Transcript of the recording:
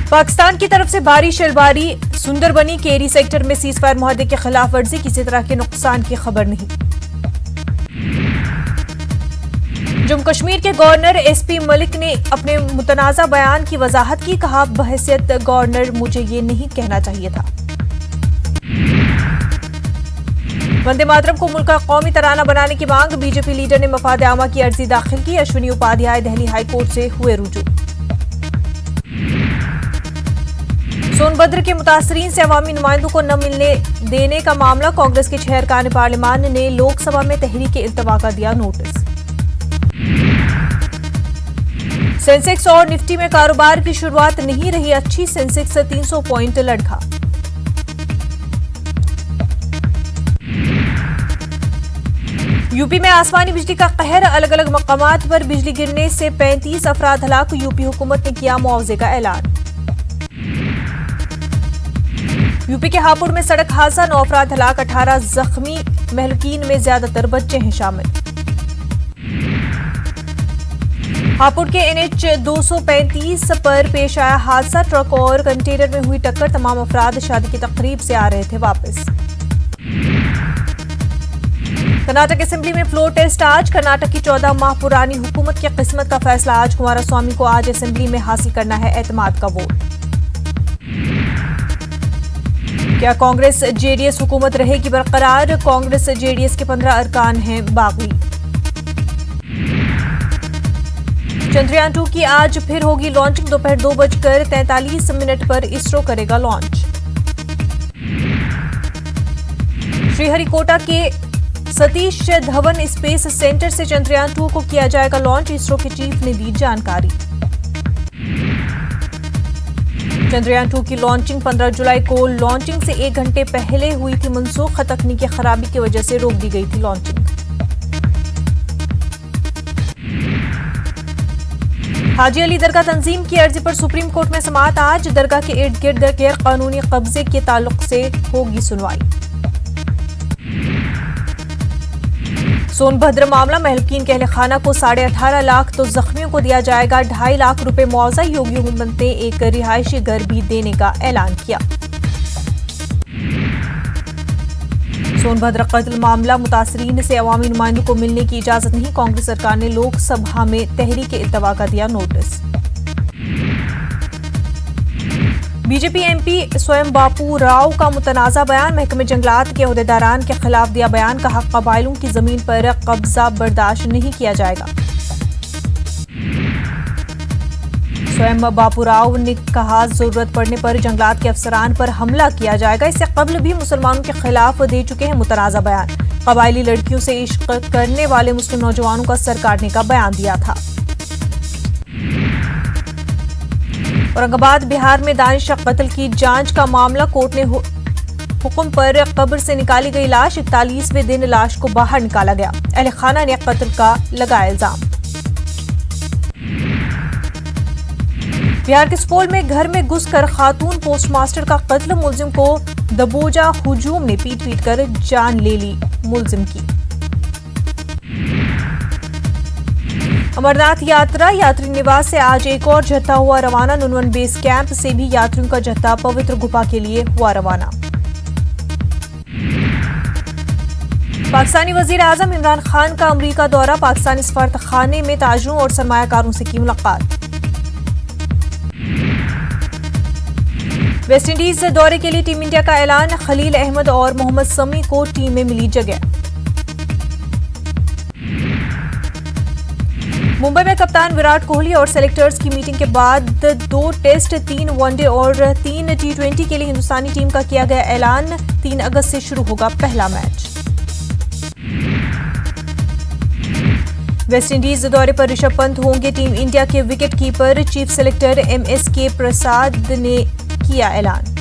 पाकिस्तान की तरफ से भारी शलबारी, सुंदरबनी केरी सेक्टर में सीजफायर मुआहदे की खिलाफ वर्जी, किसी तरह के नुकसान की खबर नहीं। जम्मू कश्मीर के गवर्नर एसपी मलिक ने अपने मुतनाज़ा बयान की वजाहत की, कहा बहैसियत गवर्नर मुझे ये नहीं कहना चाहिए था। वंदे मातरम को मुल्क का कौमी तराना बनाने की मांग, बीजेपी लीडर ने मफाद आमा की अर्जी दाखिल की। अश्विनी उपाध्याय दिल्ली हाईकोर्ट से हुए रुजू। सोनभद्र के मुतासरीन से अवामी नुमाइंदों को न मिलने देने का मामला, कांग्रेस के 6 अरकान पार्लियामान ने लोकसभा में तहरीक इल्तवा का दिया नोटिस। सेंसेक्स और निफ्टी में कारोबार की शुरुआत नहीं रही अच्छी, सेंसेक्स 300 पॉइंट लढ़का। यूपी में आसमानी बिजली का कहर, अलग अलग मकामात पर बिजली गिरने से 35 अफराद हलाक, यूपी हुकूमत ने किया मुआवजे का ऐलान। यूपी के हापुड़ में सड़क हादसा, 9 अफराद हलाक, 18 जख्मी, महलूकीन में ज्यादातर बच्चे हैं शामिल। हापुड़ के NH 235 पर पेश आया हादसा, ट्रक और कंटेनर में हुई टक्कर, तमाम अफराद शादी की तकरीब से आ रहे थे वापस। कर्नाटक असेंबली में फ्लोर टेस्ट आज, कर्नाटक की 14 माह पुरानी हुकूमत की किस्मत का फैसला आज, कुमारस्वामी को आज असेंबली में हासिल करना है एतमाद का वोट। क्या कांग्रेस जेडीएस हुकूमत रहेगी बरकरार, कांग्रेस जेडीएस के 15 अरकान हैं बागी। चंद्रयान 2 की आज फिर होगी लॉन्चिंग, दोपहर 2:43 पर इसरो करेगा लॉन्च। श्रीहरिकोटा के सतीश धवन स्पेस सेंटर से चंद्रयान 2 को किया जाएगा लॉन्च, इसरो के चीफ ने दी जानकारी। चंद्रयान 2 की लॉन्चिंग 15 जुलाई को लॉन्चिंग से 1 घंटे पहले हुई थी मनसूख, तकनीकी खराबी की वजह से रोक दी गई थी लॉन्चिंग। हाजी अली दरगाह तंजीम की अर्जी पर सुप्रीम कोर्ट में समाअत आज, दरगाह के इर्द गिर्द गैर कानूनी कब्जे के ताल्लुक से होगी सुनवाई। सोनभद्र मामला, महलकीन के अहले खाना को 18.5 लाख तो जख्मियों को दिया जाएगा 2.5 लाख रुपए मुआवजा, योगी हुकूमत ने एक रिहायशी घर भी देने का ऐलान किया। सोनभद्र कत्ल मामला, मुतासरीन से अवामी नुमाइंदों को मिलने की इजाजत नहीं, कांग्रेस सरकार ने लोकसभा में तहरीक इल्तवा का दिया नोटिस। बीजेपी एमपी स्वयं बापू राव का मुतनाज़ा बयान, महकमे जंगलात के ओहदेदारान के खिलाफ दिया बयान, कहा कबायलों की जमीन पर कब्जा बर्दाश्त नहीं किया जाएगा। स्वयं बापू राव ने कहा जरूरत पड़ने पर जंगलात के अफसरान पर हमला किया जाएगा, इससे कबल भी मुसलमानों के खिलाफ दे चुके हैं मुतनाज़ा बयान। कबायली लड़कियों से इश्क करने वाले मुस्लिम नौजवानों का सर काटने का बयान दिया था। औरंगाबाद बिहार में दानिश कत्ल की जांच का मामला, कोर्ट ने हुक्म पर कब्र से निकाली गई लाश, 41वें दिन लाश को बाहर निकाला गया, अहले खाना ने कत्ल का लगाया इल्जाम। बिहार के सुपौल में घर में घुसकर खातून पोस्टमास्टर का कत्ल, मुलजिम को दबोजा हुजूम ने पीट पीट कर जान ले ली मुलजिम की। अमरनाथ यात्रा, यात्री निवास से आज एक और जत्था हुआ रवाना, नुनवन बेस कैंप से भी यात्रियों का जत्था पवित्र गुफा के लिए हुआ रवाना। पाकिस्तानी वजीर आजम इमरान खान का अमरीका दौरा, पाकिस्तानी सफारतखाने में ताजरों और सरमायाकारों से की मुलाकात। वेस्ट इंडीज दौरे के लिए टीम इंडिया का ऐलान, खलील अहमद और मोहम्मद शमी को टीम में मिली जगह। मुंबई में कप्तान विराट कोहली और सेलेक्टर्स की मीटिंग के बाद 2 टेस्ट, 3 वनडे और 3 T20 के लिए हिंदुस्तानी टीम का किया गया ऐलान, 3 अगस्त से शुरू होगा पहला मैच। वेस्ट इंडीज दौरे पर ऋषभ पंत होंगे टीम इंडिया के wicket keeper, chief selector MSK प्रसाद ने किया ऐलान।